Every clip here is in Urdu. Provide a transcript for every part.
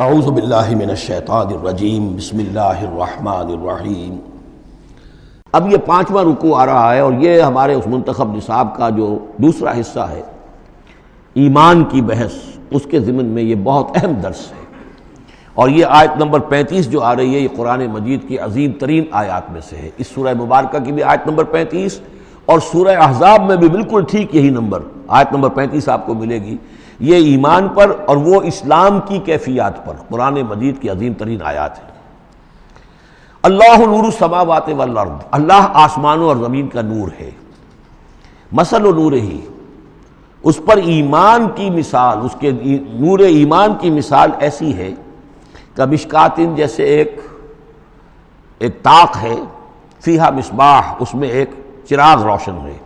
اعوذ باللہ من الشیطان الرجیم بسم اللہ الرحمن الرحیم۔ اب یہ 5واں رکوع آ رہا ہے اور یہ ہمارے اس منتخب نصاب کا جو دوسرا حصہ ہے ایمان کی بحث، اس کے ضمن میں یہ بہت اہم درس ہے۔ اور یہ آیت نمبر 35 جو آ رہی ہے، یہ قرآن مجید کی عظیم ترین آیات میں سے ہے۔ اس سورہ مبارکہ کی بھی آیت نمبر 35 اور سورہ احزاب میں بھی بالکل ٹھیک یہی نمبر آیت نمبر 35 آپ کو ملے گی۔ یہ ایمان پر اور وہ اسلام کی کیفیات پر قرآن مجید کی عظیم ترین آیات ہے۔ اللہ نور السماوات والارض، اللہ آسمانوں اور زمین کا نور ہے۔ مثل نور ہی، اس پر ایمان کی مثال، اس کے نور ایمان کی مثال ایسی ہے کہ مشکاتن، جیسے ایک طاق ہے، فیہا مصباح، اس میں ایک چراغ روشن ہے۔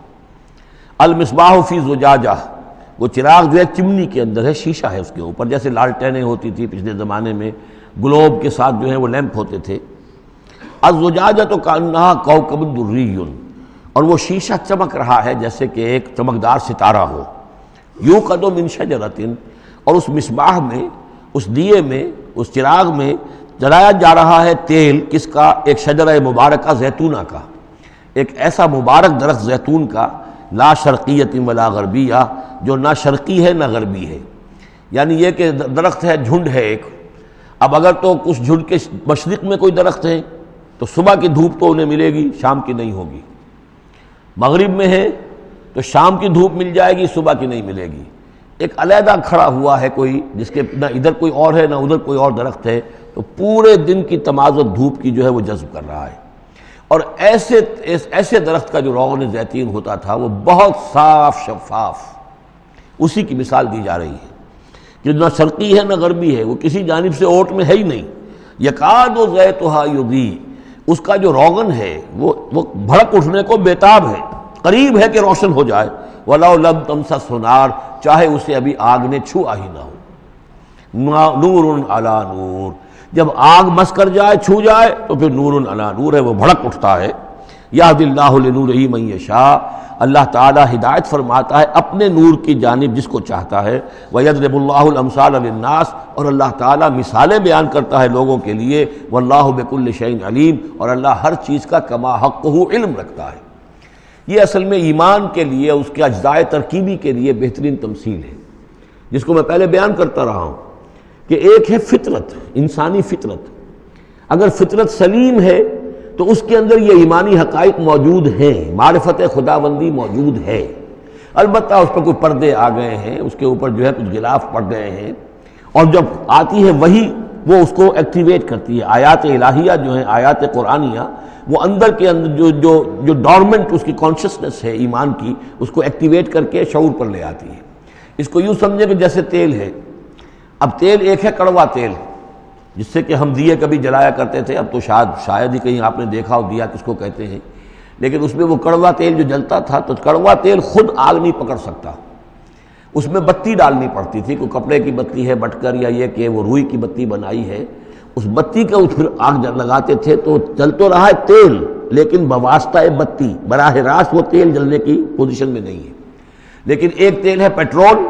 المصباح فی زجاجہ، وہ چراغ جو ہے چمنی کے اندر ہے، شیشہ ہے اس کے اوپر، جیسے لالٹینیں ہوتی تھی پچھلے زمانے میں، گلوب کے ساتھ جو ہے وہ لیمپ ہوتے تھے۔ الزجاجۃ کأنہا کوکب دری، اور وہ شیشہ چمک رہا ہے جیسے کہ ایک چمکدار ستارہ ہو۔ یوقد من شجرۃ، اور اس مصباح میں، اس دیے میں، اس چراغ میں جلایا جا رہا ہے تیل، کس کا؟ ایک شجرہ مبارکہ زیتونہ کا، ایک ایسا مبارک درخت زیتون کا، لا شرقیۃ ولا غربیہ، جو نہ شرقی ہے نہ غربی ہے۔ یعنی یہ کہ درخت ہے، جھنڈ ہے ایک۔ اب اگر تو اس جھنڈ کے مشرق میں کوئی درخت ہے تو صبح کی دھوپ تو انہیں ملے گی، شام کی نہیں ہوگی۔ مغرب میں ہے تو شام کی دھوپ مل جائے گی، صبح کی نہیں ملے گی۔ ایک علیحدہ کھڑا ہوا ہے کوئی، جس کے نہ ادھر کوئی اور ہے نہ ادھر کوئی اور درخت ہے، تو پورے دن کی تمازت دھوپ کی جو ہے وہ جذب کر رہا ہے۔ اور ایسے درخت کا جو روغن زیتون ہوتا تھا وہ بہت صاف شفاف، اسی کی مثال دی جا رہی ہے کہ نہ شرقی ہے نہ غربی ہے، وہ کسی جانب سے اوٹ میں ہے ہی نہیں۔ یکاد زیتھا یضیء، اس کا جو روغن ہے وہ بھڑک اٹھنے کو بیتاب ہے، قریب ہے کہ روشن ہو جائے۔ وَلَوْ لَمْ تَمْسَسْهُ نَارٌ، چاہے اسے ابھی آگ نے چھوا ہی نہ ہو۔ نور علی نور، جب آگ مس کر جائے، چھو جائے، تو پھر نور علی نور ہے، وہ بھڑک اٹھتا ہے۔ یہدی اللہ لنورہ من یشاء، اللہ تعالیٰ ہدایت فرماتا ہے اپنے نور کی جانب جس کو چاہتا ہے۔ وَيَضْرِبُ اللَّهُ الْأَمْثَالَ لِلنَّاسِ، اور اللہ تعالیٰ مثالیں بیان کرتا ہے لوگوں کے لیے۔ وَاللَّهُ بِكُلِّ شَيْءٍ عَلِيمٌ، اور اللہ ہر چیز کا کما حقہ علم رکھتا ہے۔ یہ اصل میں ایمان کے لیے، اس کے اجزاء ترکیبی کے لیے بہترین تمثیل ہے، جس کو میں پہلے بیان کرتا رہا ہوں کہ ایک ہے فطرت، انسانی فطرت۔ اگر فطرت سلیم ہے تو اس کے اندر یہ ایمانی حقائق موجود ہیں، معرفت خداوندی موجود ہے۔ البتہ اس پر کوئی پردے آ گئے ہیں، اس کے اوپر جو ہے کچھ غلاف پڑ گئے ہیں، اور جب آتی ہے وہی، وہ اس کو ایکٹیویٹ کرتی ہے۔ آیات الہیہ جو ہیں، آیات قرآنیہ، وہ اندر کے اندر جو ڈورمنٹ اس کی کانشسنس ہے ایمان کی، اس کو ایکٹیویٹ کر کے شعور پر لے آتی ہے۔ اس کو یوں سمجھے کہ جیسے تیل ہے۔ اب تیل ایک ہے کڑوا تیل، جس سے کہ ہم دیے کبھی جلایا کرتے تھے، اب تو شاید ہی کہیں آپ نے دیکھا ہو دیا کس کو کہتے ہیں، لیکن اس میں وہ کڑوا تیل جو جلتا تھا، تو کڑوا تیل خود آگ نہیں پکڑ سکتا، اس میں بتی ڈالنی پڑتی تھی، کوئی کپڑے کی بتی ہے بٹکر، یا یہ کہ وہ روئی کی بتی بنائی ہے، اس بتی کا پھر آگ لگاتے تھے تو جل تو رہا ہے تیل، لیکن بواسطہ بتی، براہ راست وہ تیل جلنے کی پوزیشن میں نہیں ہے۔ لیکن ایک تیل ہے پیٹرول،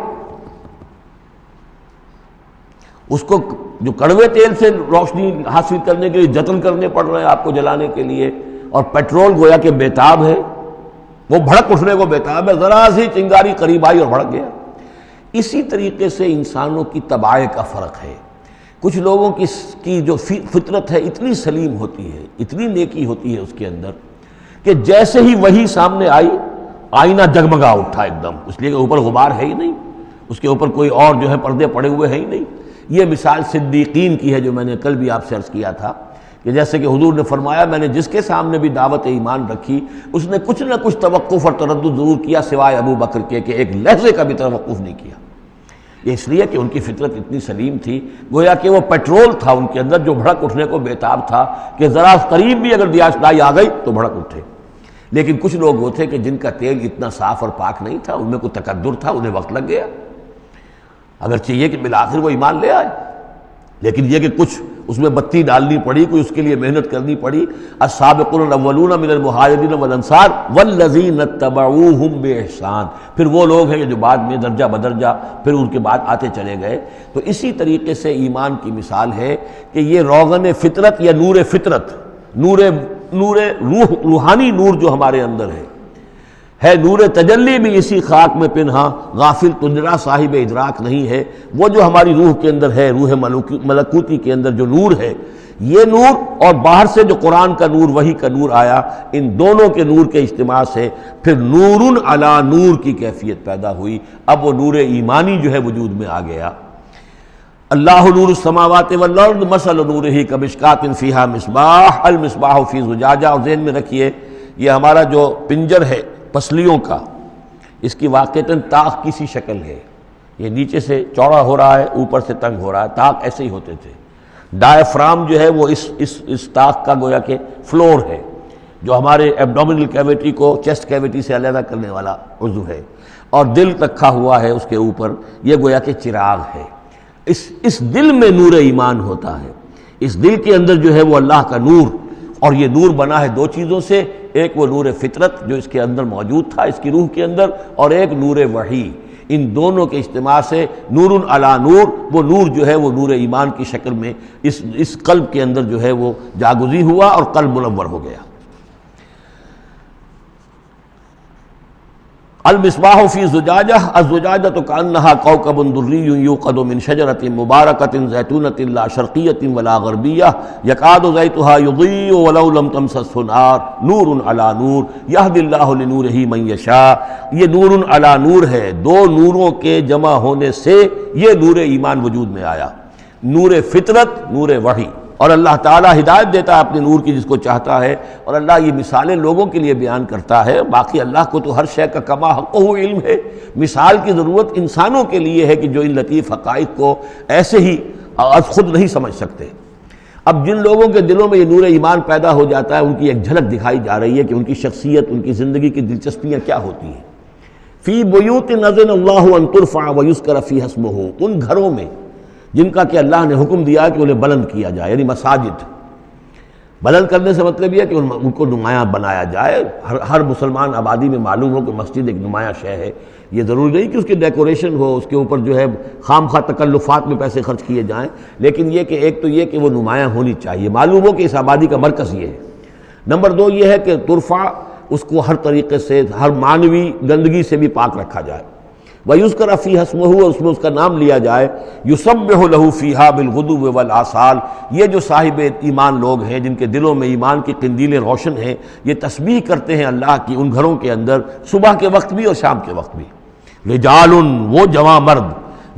اس کو جو کڑوے تیل سے روشنی حاصل کرنے کے لیے جتن کرنے پڑ رہے ہیں آپ کو جلانے کے لیے، اور پیٹرول گویا کہ بیتاب ہے، وہ بھڑک اٹھنے کو بیتاب ہے، ذرا سی چنگاری قریب آئی اور بھڑک گیا۔ اسی طریقے سے انسانوں کی طباع کا فرق ہے۔ کچھ لوگوں کی جو فطرت ہے اتنی سلیم ہوتی ہے، اتنی نیکی ہوتی ہے اس کے اندر، کہ جیسے ہی وہی سامنے آئی، آئینہ جگمگا اٹھا ایک دم، اس لیے کہ اوپر غبار ہے ہی نہیں، اس کے اوپر کوئی اور جو ہے پردے پڑے ہوئے ہیں ہی نہیں۔ یہ مثال صدیقین کی ہے، جو میں نے کل بھی آپ سے عرض کیا تھا کہ جیسے کہ حضور نے فرمایا، میں نے جس کے سامنے بھی دعوت ایمان رکھی، اس نے کچھ نہ کچھ توقف اور تردد ضرور کیا، سوائے ابو بکر کے، کہ ایک لحظے کا بھی توقف نہیں کیا۔ یہ اس لیے کہ ان کی فطرت اتنی سلیم تھی، گویا کہ وہ پیٹرول تھا ان کے اندر، جو بھڑک اٹھنے کو بیتاب تھا کہ ذرا قریب بھی اگر دیاشنائی آ گئی تو بھڑک اٹھے۔ لیکن کچھ لوگ وہ تھے کہ جن کا تیل اتنا صاف اور پاک نہیں تھا، ان میں کوئی تکدر تھا، انہیں وقت لگ گیا، اگر چاہیے کہ بالآخر وہ ایمان لے آئے، لیکن یہ کہ کچھ اس میں بتی ڈالنی پڑی، کوئی اس کے لیے محنت کرنی پڑی۔ السابقون الاولون من المہاجرین والانصار والذین اتبعوہم باحسان، پھر وہ لوگ ہیں جو بعد میں درجہ بدرجہ پھر ان کے بعد آتے چلے گئے۔ تو اسی طریقے سے ایمان کی مثال ہے کہ یہ روغن فطرت یا نور فطرت، نور روح، روحانی نور جو ہمارے اندر ہے نور تجلی بھی اسی خاک میں پنہاں، غافل تجرا صاحب ادراک نہیں ہے۔ وہ جو ہماری روح کے اندر ہے، روح ملکوتی کے اندر جو نور ہے، یہ نور اور باہر سے جو قرآن کا نور، وحی کا نور آیا، ان دونوں کے نور کے اجتماع سے پھر نور علی نور کی کیفیت پیدا ہوئی۔ اب وہ نور ایمانی جو ہے وجود میں آ گیا۔ اللہ نور السماوات والارض مثل نورہ کمشکاۃ فیہا مصباح المصباح فی زجاجہ۔ اور ذہن میں رکھیے یہ ہمارا جو پنجر ہے پسلیوں کا، اس کی واقعتاً طاق کی سی شکل ہے، یہ نیچے سے چوڑا ہو رہا ہے، اوپر سے تنگ ہو رہا ہے، طاق ایسے ہی ہوتے تھے۔ ڈائفرام جو ہے وہ اس طاق کا گویا کہ فلور ہے، جو ہمارے ایبڈومینل کیویٹی کو چیسٹ کیویٹی سے علیحدہ کرنے والا عضو ہے، اور دل رکھا ہوا ہے اس کے اوپر، یہ گویا کہ چراغ ہے۔ اس دل میں نور ایمان ہوتا ہے، اس دل کے اندر جو ہے وہ اللہ کا نور، اور یہ نور بنا ہے دو چیزوں سے، ایک وہ نور فطرت جو اس کے اندر موجود تھا، اس کی روح کے اندر، اور ایک نور وحی۔ ان دونوں کے اجتماع سے نور علی نور، وہ نور جو ہے وہ نور ایمان کی شکل میں اس قلب کے اندر جو ہے وہ جاگزی ہوا اور قلب منور ہو گیا۔ المصباح فی زجاجہ، الزجاجہ کأنہا کوکب دری یوقد من شجرۃ مبارکۃ زیتونۃ لا شرقیۃ ولا غربیہ یکاد زیتها یضیء ولو لم تمسسہ نار نور علی نور یہدی اللہ لنورہ من یشاء۔ یہ نور علی نور ہے، دو نوروں کے جمع ہونے سے یہ نور ایمان وجود میں آیا، نور فطرت، نور وحی۔ اور اللہ تعالیٰ ہدایت دیتا ہے اپنے نور کی جس کو چاہتا ہے، اور اللہ یہ مثالیں لوگوں کے لیے بیان کرتا ہے۔ باقی اللہ کو تو ہر شے کا کما حقہ علم ہے، مثال کی ضرورت انسانوں کے لیے ہے کہ جو ان لطیف حقائق کو ایسے ہی از خود نہیں سمجھ سکتے۔ اب جن لوگوں کے دلوں میں یہ نور ایمان پیدا ہو جاتا ہے، ان کی ایک جھلک دکھائی جا رہی ہے کہ ان کی شخصیت، ان کی زندگی کی دلچسپیاں کیا ہوتی ہیں۔ فی بیوت اذن اللہ ان ترفع ویذکر فیہا اسمہ، ان گھروں میں جن کا کہ اللہ نے حکم دیا کہ انہیں بلند کیا جائے، یعنی مساجد۔ بلند کرنے سے مطلب یہ ہے کہ ان کو نمایاں بنایا جائے۔ ہر مسلمان آبادی میں معلوم ہو کہ مسجد ایک نمایاں شے ہے، یہ ضروری نہیں کہ اس کی ڈیکوریشن ہو، اس کے اوپر جو ہے خام خواہ تکلفات میں پیسے خرچ کیے جائیں، لیکن یہ کہ ایک تو یہ کہ وہ نمایاں ہونی چاہیے، معلوم ہو کہ اس آبادی کا مرکز یہ ہے۔ نمبر دو یہ ہے کہ ترفع، اس کو ہر طریقے سے، ہر معنوی گندگی سے بھی پاک رکھا جائے۔ وَيُذْكَرَ فِيهَا اسْمُهُ، اس میں اس کا نام لیا جائے۔ يُسَبِّحُ لَهُ فِيهَا بِالْغُدُوِّ وَالْآصَالِ، یہ جو صاحب ایمان لوگ ہیں جن کے دلوں میں ایمان کی قندیلیں روشن ہیں، یہ تسبیح کرتے ہیں اللہ کی ان گھروں کے اندر، صبح کے وقت بھی اور شام کے وقت بھی۔ رجال، وہ جواں مرد،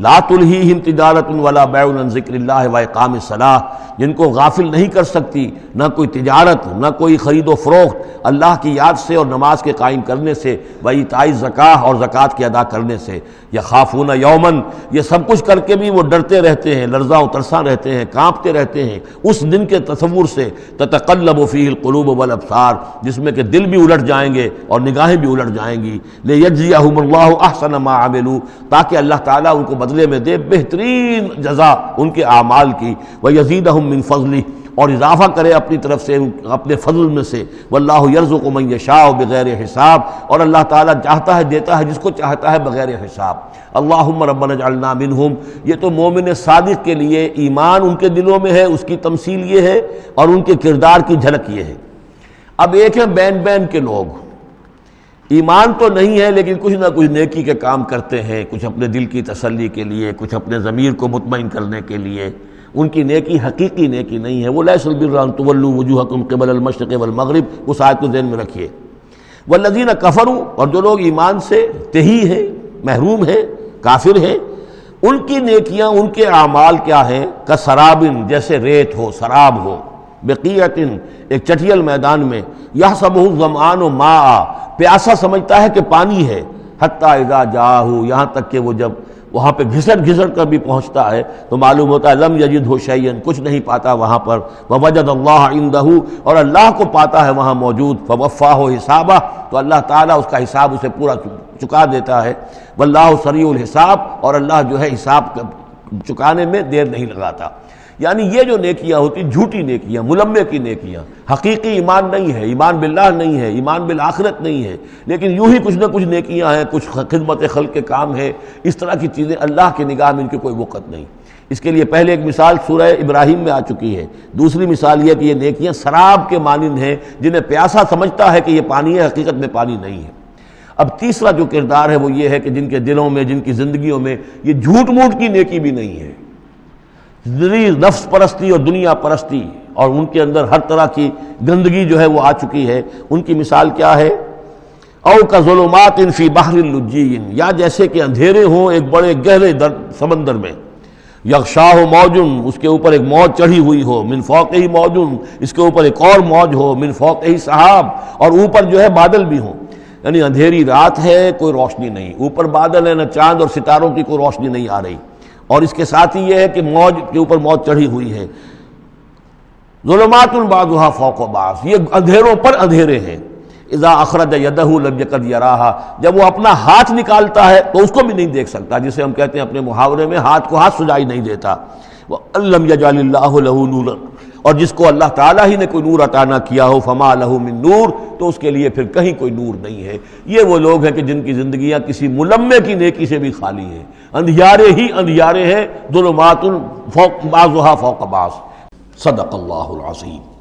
لا تلہیہم تجارت ولا بیع عن ذکر اللہ واقام الصلاۃ، جن کو غافل نہیں کر سکتی نہ کوئی تجارت، نہ کوئی خرید و فروخت اللہ کی یاد سے اور نماز کے قائم کرنے سے، وایتاء الزکاۃ اور زکوٰۃ کے ادا کرنے سے۔ یخافون یومن، یہ سب کچھ کر کے بھی وہ ڈرتے رہتے ہیں، لرزاں و ترساں رہتے ہیں، کانپتے رہتے ہیں اس دن کے تصور سے، تتقلب فیہ القلوب والابصار، جس میں کہ دل بھی الٹ جائیں گے اور نگاہیں بھی الٹ جائیں گی۔ لیجزیہم اللہ احسن ما عملوا، تاکہ اللہ تعالیٰ ان کو بدلے میں دے بہترین جزا ان کے اعمال کی، وَيَزِيدَهُم مِّن فَضْلِهِ، اور اضافہ کرے اپنی طرف سے اپنے فضل میں سے۔ وَاللَّهُ يَرْزُقُ مَن يَشَاءُ بِغَيْرِ حساب، اور اللہ تعالیٰ چاہتا ہے دیتا ہے جس کو چاہتا ہے بغیر حساب۔ اللہم ربنا اجعلنا منہم، یہ تو مومن صادق کے لیے ایمان ان کے دلوں میں ہے، اس کی تمثیل یہ ہے، اور ان کے کردار کی جھلک یہ ہے۔ اب ایک ہے بین بین کے لوگ، ایمان تو نہیں ہے لیکن کچھ نہ کچھ نیکی کے کام کرتے ہیں، کچھ اپنے دل کی تسلی کے لیے، کچھ اپنے ضمیر کو مطمئن کرنے کے لیے، ان کی نیکی حقیقی نیکی نہیں ہے۔ وہ لیس البر ان تولوا وجوہکم قبل المشرق والمغرب، اس آیت کو ذہن میں رکھیے۔ والذین کفروا، اور جو لوگ ایمان سے تہی ہیں، محروم ہیں، کافر ہیں، ان کی نیکیاں، ان کے اعمال کیا ہیں؟ کسراب، جیسے ریت ہو، سراب ہو، بقیعۃ، ایک چٹیل میدان میں، یحسبہ الظمآن ماء، پیاسا سمجھتا ہے کہ پانی ہے، حتی اذا جاءہ، یہاں تک کہ وہ جب وہاں پہ گھسٹ کر بھی پہنچتا ہے تو معلوم ہوتا ہے لم یجدہ شیئا، کچھ نہیں پاتا وہاں پر، ووجد اللہ عندہ، اور اللہ کو پاتا ہے وہاں موجود، فوفاہ حسابہ، تو اللہ تعالیٰ اس کا حساب اسے پورا چکا دیتا ہے۔ واللہ سریع الحساب، اور اللہ جو ہے حساب چکانے میں دیر نہیں لگاتا۔ یعنی یہ جو نیکیاں ہوتی جھوٹی نیکیاں، ملمے کی نیکیاں، حقیقی ایمان نہیں ہے، ایمان باللہ نہیں ہے، ایمان بالآخرت نہیں ہے، لیکن یوں ہی کچھ نہ کچھ نیکیاں ہیں، کچھ خدمت خلق کے کام ہے، اس طرح کی چیزیں اللہ کی نگاہ میں ان کی کوئی وقت نہیں۔ اس کے لیے پہلے ایک مثال سورہ ابراہیم میں آ چکی ہے، دوسری مثال یہ کہ یہ نیکیاں سراب کے مانند ہیں، جنہیں پیاسا سمجھتا ہے کہ یہ پانی ہے، حقیقت میں پانی نہیں ہے۔ اب تیسرا جو کردار ہے وہ یہ ہے کہ جن کے دلوں میں، جن کی زندگیوں میں یہ جھوٹ موٹ کی نیکی بھی نہیں ہے، نفس پرستی اور دنیا پرستی، اور ان کے اندر ہر طرح کی گندگی جو ہے وہ آ چکی ہے۔ ان کی مثال کیا ہے؟ او کظلمات فی بحر اللجی، یا جیسے کہ اندھیرے ہوں ایک بڑے گہرے سمندر میں، یغشاہ موج، اس کے اوپر ایک موج چڑھی ہوئی ہو، من فوقہ موج، اس کے اوپر ایک اور موج ہو، من فوقہ سحاب، اور اوپر جو ہے بادل بھی ہوں۔ یعنی اندھیری رات ہے، کوئی روشنی نہیں، اوپر بادل ہے، نہ چاند اور ستاروں کی کوئی روشنی نہیں آ رہی، اور اس کے ساتھ ہی یہ ہے کہ موج کے اوپر موج چڑھی ہوئی ہے۔ ظلمات بعضها فوق بعض، یہ اندھیروں پر اندھیرے ہیں۔ اذا اخرج یدہ لم یکد یراہا، جب وہ اپنا ہاتھ نکالتا ہے تو اس کو بھی نہیں دیکھ سکتا، جسے ہم کہتے ہیں اپنے محاورے میں ہاتھ کو ہاتھ سجائی نہیں دیتا۔ وَأَلَّمْ يَجْعَلِ اللَّهُ لَهُ نُورًا، اور جس کو اللہ تعالیٰ ہی نے کوئی نور عطا نہ کیا ہو، فما لہ من نور، تو اس کے لیے پھر کہیں کوئی نور نہیں ہے۔ یہ وہ لوگ ہیں کہ جن کی زندگیاں کسی ملمے کی نیکی سے بھی خالی ہیں، اندھیارے ہی اندھیارے ہیں، ظلمات فوق بعضها فوق بعض۔ صدق اللہ العظیم۔